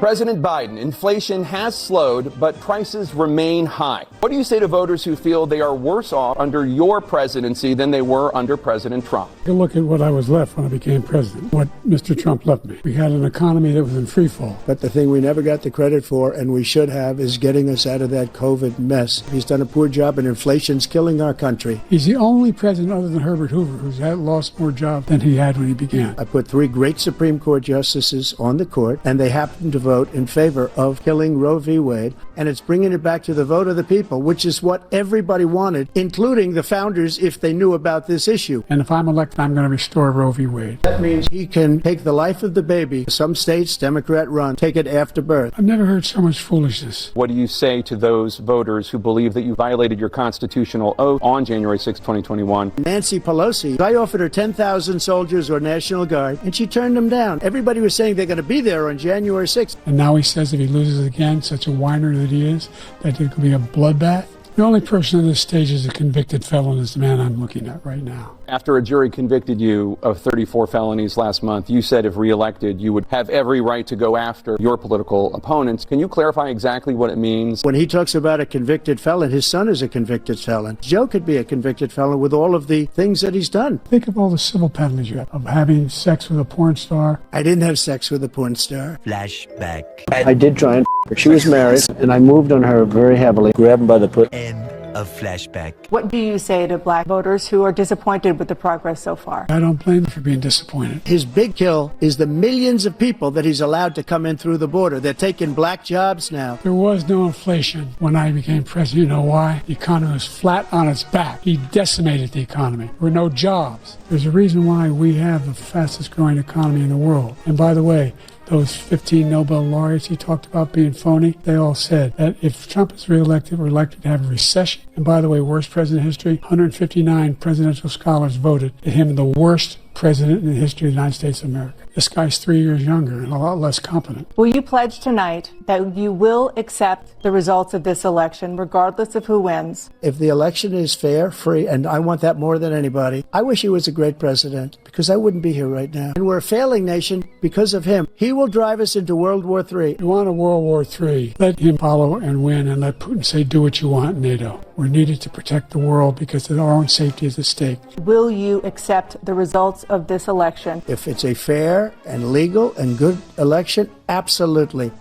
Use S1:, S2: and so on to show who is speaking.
S1: President Biden, inflation has slowed, but prices remain high. What do you say to voters who feel they are worse off under your presidency than they were under President Trump?
S2: You look at what I was left when I became president, what Mr. Trump left me. We had an economy that was in free fall.
S3: But the thing we never got the credit for, and we should have, is getting us out of that COVID mess. He's done a poor job, and inflation's killing our country.
S2: He's the only president other than Herbert Hoover who's lost more jobs than he had when he began.
S3: I put 3 great Supreme Court justices on the court, and they happen to vote in favor of killing Roe v. Wade, and it's bringing it back to the vote of the people, which is what everybody wanted, including the founders, if they knew about this issue.
S2: And if I'm elected, I'm going to restore Roe v. Wade.
S3: That means he can take the life of the baby. Some states, Democrat run, take it after birth.
S2: I've never heard so much foolishness.
S1: What do you say to those voters who believe that you violated your constitutional oath on January 6, 2021?
S3: Nancy Pelosi, I offered her 10,000 soldiers or National Guard, and she turned them down. Everybody was saying they're going to be there on January 6th.
S2: And now he says if he loses again, such a whiner that he is, that it could be a bloodbath. The only person on this stage is a convicted felon is the man I'm looking at right now.
S1: After a jury convicted you of 34 felonies last month, you said if reelected, you would have every right to go after your political opponents. Can you clarify exactly what it means?
S3: When he talks about a convicted felon, his son is a convicted felon. Joe could be a convicted felon with all of the things that he's done.
S2: Think of all the civil penalties you have of having sex with a porn star.
S3: I didn't have sex with a porn star.
S4: Flashback.
S3: I did try and her. She was married, and I moved on her very heavily. Grab him by the foot.
S4: End of flashback.
S5: What do you say to black voters who are disappointed with the progress so far?
S2: I don't blame him for being disappointed.
S3: His big kill is the millions of people that he's allowed to come in through the border. They're taking black jobs now.
S2: There was no inflation when I became president. You know why? The economy was flat on its back. He decimated the economy. There were no jobs. There's a reason why we have the fastest growing economy in the world. And by the way, those 15 Nobel laureates he talked about being phony, they all said that if Trump is reelected, we're likely to have a recession. And by the way, worst president in history, 159 presidential scholars voted him the worst president in the history of the United States of America. This guy's 3 years younger and a lot less competent.
S5: Will you pledge tonight that you will accept the results of this election, regardless of who wins?
S3: If the election is fair, free, and I want that more than anybody, I wish he was a great president, because I wouldn't be here right now. And we're a failing nation because of him. He will drive us into World War III.
S2: You want a World War III, let him follow and win, and let Putin say, do what you want, NATO. We're needed to protect the world because our own safety is at stake.
S5: Will you accept the results of this election?
S3: If it's a fair and legal and good election, absolutely.